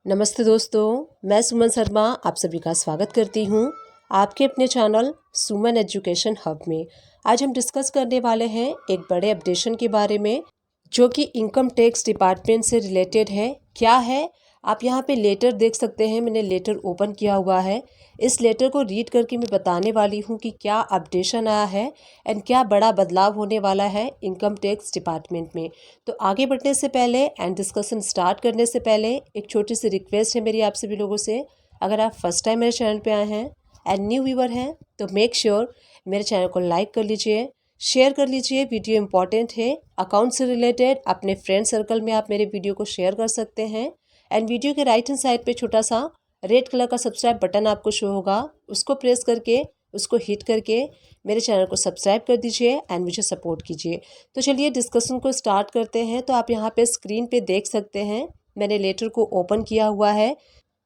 नमस्ते दोस्तों, मैं सुमन शर्मा आप सभी का स्वागत करती हूँ आपके अपने चैनल सुमन एजुकेशन हब में। आज हम डिस्कस करने वाले हैं एक बड़े अपडेशन के बारे में जो कि इनकम टैक्स डिपार्टमेंट से रिलेटेड है। क्या है आप यहाँ पे लेटर देख सकते हैं, मैंने लेटर ओपन किया हुआ है। इस लेटर को रीड करके मैं बताने वाली हूँ कि क्या अपडेशन आया है एंड क्या बड़ा बदलाव होने वाला है इनकम टैक्स डिपार्टमेंट में। तो आगे बढ़ने से पहले एंड डिस्कशन स्टार्ट करने से पहले एक छोटी सी रिक्वेस्ट है मेरी आप सभी लोगों से। अगर आप फर्स्ट टाइम मेरे चैनल पे आए हैं एंड न्यू व्यूअर हैं तो मेक श्योर मेरे चैनल को लाइक कर लीजिए, शेयर कर लीजिए। वीडियो इंपॉर्टेंट है, अकाउंट से रिलेटेड अपने फ्रेंड सर्कल में आप मेरे वीडियो को शेयर कर सकते हैं। एंड वीडियो के राइट हैंड साइड पे छोटा सा रेड कलर का सब्सक्राइब बटन आपको शो होगा, उसको प्रेस करके उसको हिट करके मेरे चैनल को सब्सक्राइब कर दीजिए एंड मुझे सपोर्ट कीजिए। तो चलिए डिस्कशन को स्टार्ट करते हैं। तो आप यहाँ पे स्क्रीन पे देख सकते हैं मैंने लेटर को ओपन किया हुआ है।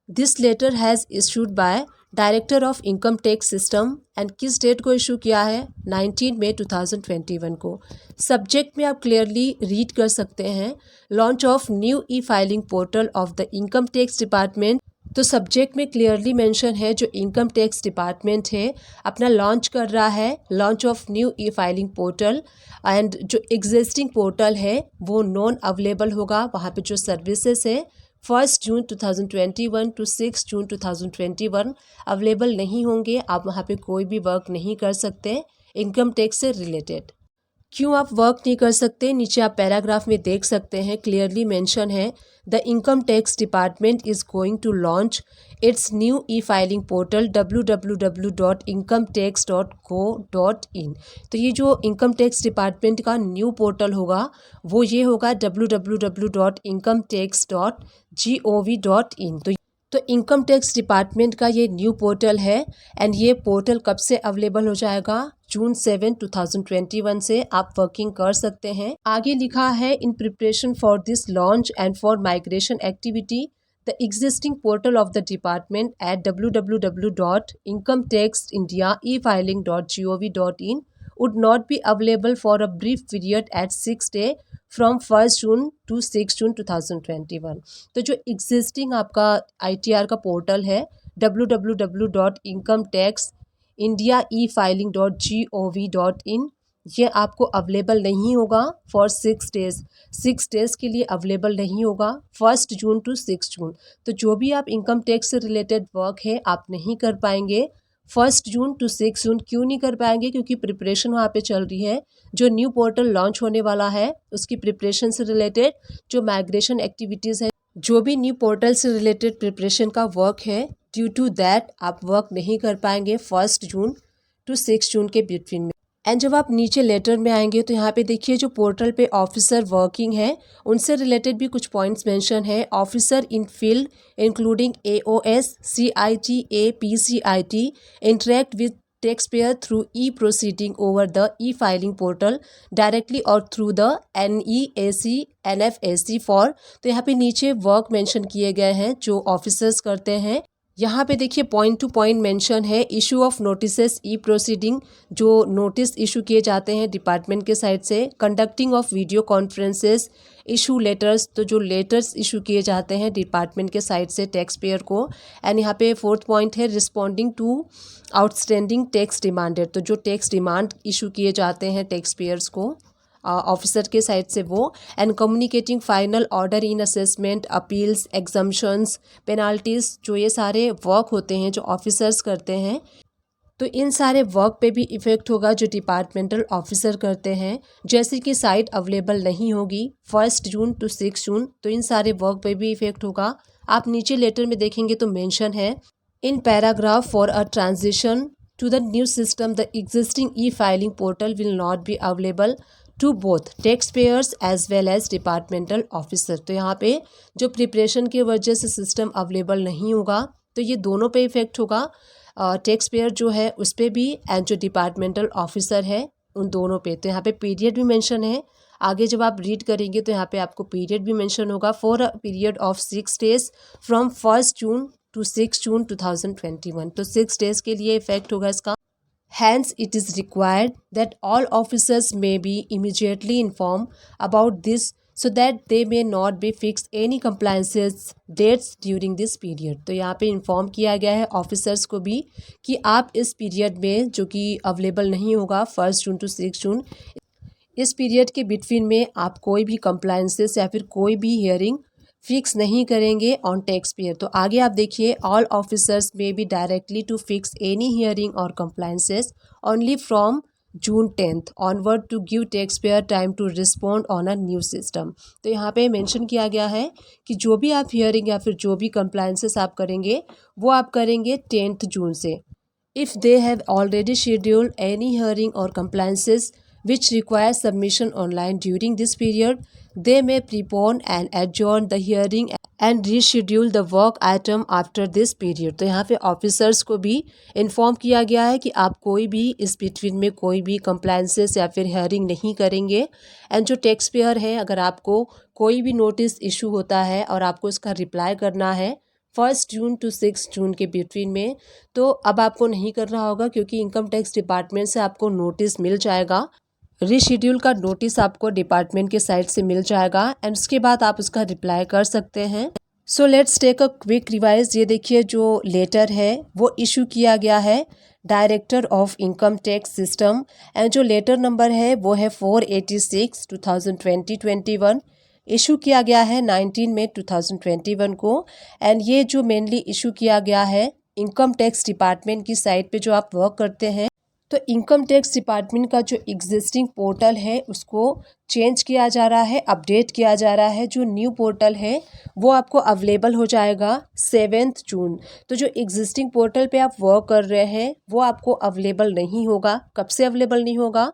This letter has issued by director of income tax system and किस डेट को इशू किया है 19 मई 2021 को। सब्जेक्ट में आप क्लियरली रीड कर सकते हैं launch of new e filing portal of the income tax department. तो सब्जेक्ट में क्लियरली मेंशन है जो इनकम टैक्स डिपार्टमेंट है अपना लॉन्च कर रहा है, launch of new e filing portal. And जो एग्जिस्टिंग पोर्टल है वो नॉन अवेलेबल होगा, वहाँ पे जो सर्विसेज है 1 जून 2021 टू 6 जून 2021 अवेलेबल नहीं होंगे। आप वहाँ पे कोई भी वर्क नहीं कर सकते इनकम टैक्स से रिलेटेड। क्यों आप वर्क नहीं कर सकते, नीचे आप पैराग्राफ में देख सकते हैं क्लियरली मेंशन है the income tax department is going to launch its new e filing portal www.incometax.go.in। तो ये जो इनकम टैक्स डिपार्टमेंट का न्यू पोर्टल होगा वो ये होगा www.incometax.gov.in। तो इनकम टैक्स डिपार्टमेंट का ये न्यू पोर्टल है एंड ये पोर्टल कब से अवेलेबल हो जाएगा, जून 7 2021 से आप वर्किंग कर सकते हैं। आगे लिखा है in preparation for this launch and for migration activity the existing portal of the department at www.incometaxindiaefiling.gov.in would not be available for a brief period at 6 day from 1 June to 6 June 2021। तो जो existing आपका ITR का portal है www.incometaxindiaefiling.gov.in ये आपको available नहीं होगा for 6 days. 6 days के लिए अवेलेबल नहीं होगा 1 जून टू 6 जून। तो जो भी आप इनकम टैक्स से रिलेटेड वर्क है आप नहीं कर पाएंगे 1 जून टू 6 जून। क्यों नहीं कर पाएंगे, क्योंकि प्रिपरेशन वहाँ पे चल रही है। जो न्यू पोर्टल लॉन्च होने वाला है उसकी प्रिपरेशन से रिलेटेड जो माइग्रेशन एक्टिविटीज़ है, जो भी न्यू पोर्टल से रिलेटेड प्रिपरेशन का वर्क है, ड्यू टू दैट आप वर्क नहीं कर पाएंगे 1 जून टू 6 जून के बिटवीन में। एंड जब आप नीचे लेटर में आएंगे तो यहाँ पे देखिए जो पोर्टल पे ऑफिसर वर्किंग है उनसे रिलेटेड भी कुछ पॉइंट्स मेंशन है। Officer in field including AOS, CIT, PCIT interact with taxpayer through e-proceeding over the e-filing portal directly or through the NEAC, NFAC for। तो यहाँ पे नीचे वर्क मेंशन किए गए हैं जो ऑफिसर्स करते हैं। यहाँ पे देखिए पॉइंट टू पॉइंट मेंशन है issue of notices E proceeding, जो नोटिस इशू किए जाते हैं डिपार्टमेंट के साइड से। Conducting of video conferences, issue letters, तो जो लेटर्स इशू किए जाते हैं डिपार्टमेंट के साइड से टैक्स पेयर को। एंड यहाँ पे 4th पॉइंट है responding to outstanding tax demanded, तो जो टैक्स डिमांड इशू किए जाते हैं टैक्स पेयर्स को ऑफिसर के साइड से वो। And communicating final order in assessment, appeals, exemptions, penalties, जो ये सारे वर्क होते हैं जो ऑफिसर्स करते हैं, तो इन सारे वर्क पे भी इफ़ेक्ट होगा जो डिपार्टमेंटल ऑफिसर करते हैं। जैसे कि साइट अवेलेबल नहीं होगी 1 जून टू 6 जून, तो इन सारे वर्क पे भी इफ़ेक्ट होगा। आप नीचे लेटर में देखेंगे तो मेंशन है in paragraph for a transition to the new system the existing e filing portal will not be available to both tax payers as well as departmental officer. तो यहाँ पे जो प्रिपरेशन की वजह से सिस्टम अवेलेबल नहीं होगा तो ये दोनों पे इफेक्ट होगा, टैक्स पेयर जो है उस पर भी एंड जो डिपार्टमेंटल ऑफिसर है उन दोनों पे। तो यहाँ पे पीरियड भी मेंशन है, आगे जब आप रीड करेंगे तो यहाँ पे आपको पीरियड भी मेंशन होगा for a period of 6 days from 1 June to 6 June 2021। तो 6 डेज के लिए इफेक्ट होगा इसका। Hence, it is required that all officers may be immediately informed about this so that they may not be fix any compliances dates during this period. तो यहाँ पे inform किया गया है ऑफिसर्स को भी कि आप इस पीरियड में जो कि अवेलेबल नहीं होगा 1 जून टू 6 जून, इस पीरियड के बिटवीन में आप कोई भी कंप्लायंसेस या फिर कोई भी हियरिंग फिक्स नहीं करेंगे ऑन टैक्स पेयर। तो आगे आप देखिए, ऑल ऑफिसर्स में be directly to fix any hearing और compliances only from June 10 onward to give tax payer time to respond on a new system. तो यहाँ पे मेंशन किया गया है कि जो भी आप हियरिंग या फिर जो भी कंप्लायंसेस आप करेंगे वो आप करेंगे 10 जून से। If they have already scheduled any hearing or compliances which require submission online during this period, they may prepone and adjourn the hearing and reschedule the work item after this period। तो यहाँ पे officers को भी inform किया गया है कि आप कोई भी इस बिटवीन में कोई भी कंप्लायंसेस या फिर हियरिंग नहीं करेंगे। एंड जो टैक्स पेयर है, अगर आपको कोई भी नोटिस इशू होता है और आपको इसका रिप्लाई करना है 1 जून टू 6 जून के बिटवीन में, तो अब आपको नहीं करना होगा क्योंकि इनकम टैक्स डिपार्टमेंट से आपको नोटिस मिल जाएगा। रीशेड्यूल का नोटिस आपको डिपार्टमेंट के साइड से मिल जाएगा एंड उसके बाद आप उसका रिप्लाई कर सकते हैं। So let's take a quick revise. ये देखिए, जो लेटर है वो इशू किया गया है director of income tax system and जो लेटर नंबर है वो है 486 2020-21। इशू किया गया है 19 मई 2021 को। एंड ये जो मेनली इशू किया गया है इनकम टैक्स डिपार्टमेंट की साइट पे जो आप वर्क करते हैं, तो इनकम टैक्स डिपार्टमेंट का जो एग्जिस्टिंग पोर्टल है उसको चेंज किया जा रहा है, अपडेट किया जा रहा है। जो न्यू पोर्टल है वो आपको अवेलेबल हो जाएगा 7 जून। तो जो एग्जिस्टिंग पोर्टल पे आप वर्क कर रहे हैं वो आपको अवेलेबल नहीं होगा। कब से अवेलेबल नहीं होगा?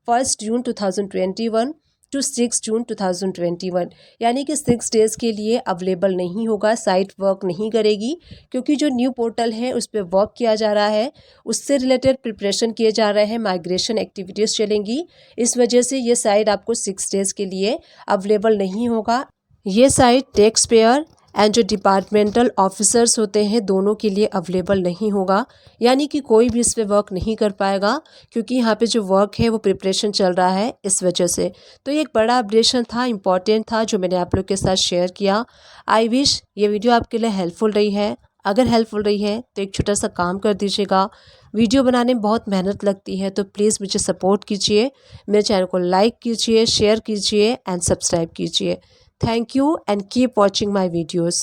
1 जून 2021 टू 6 जून 2021, यानी कि 6 डेज़ के लिए अवेलेबल नहीं होगा, साइट वर्क नहीं करेगी क्योंकि जो न्यू पोर्टल है उस पर वर्क किया जा रहा है, उससे रिलेटेड प्रिपरेशन किए जा रहे हैं, माइग्रेशन एक्टिविटीज़ चलेंगी। इस वजह से ये साइट आपको 6 डेज़ के लिए अवेलेबल नहीं होगा। ये साइट टैक्स पेयर एंड जो डिपार्टमेंटल ऑफिसर्स होते हैं दोनों के लिए अवेलेबल नहीं होगा, यानी कि कोई भी इस पर वर्क नहीं कर पाएगा क्योंकि यहाँ पे जो वर्क है वो प्रिपरेशन चल रहा है इस वजह से। तो ये एक बड़ा अपडेशन था, इम्पॉर्टेंट था, जो मैंने आप लोग के साथ शेयर किया। आई विश ये वीडियो आपके लिए हेल्पफुल रही है। अगर हेल्पफुल रही है तो एक छोटा सा काम कर दीजिएगा। वीडियो बनाने में बहुत मेहनत लगती है तो प्लीज़ मुझे सपोर्ट कीजिए, मेरे चैनल को लाइक कीजिए, शेयर कीजिए एंड सब्सक्राइब कीजिए। Thank you and keep watching my videos.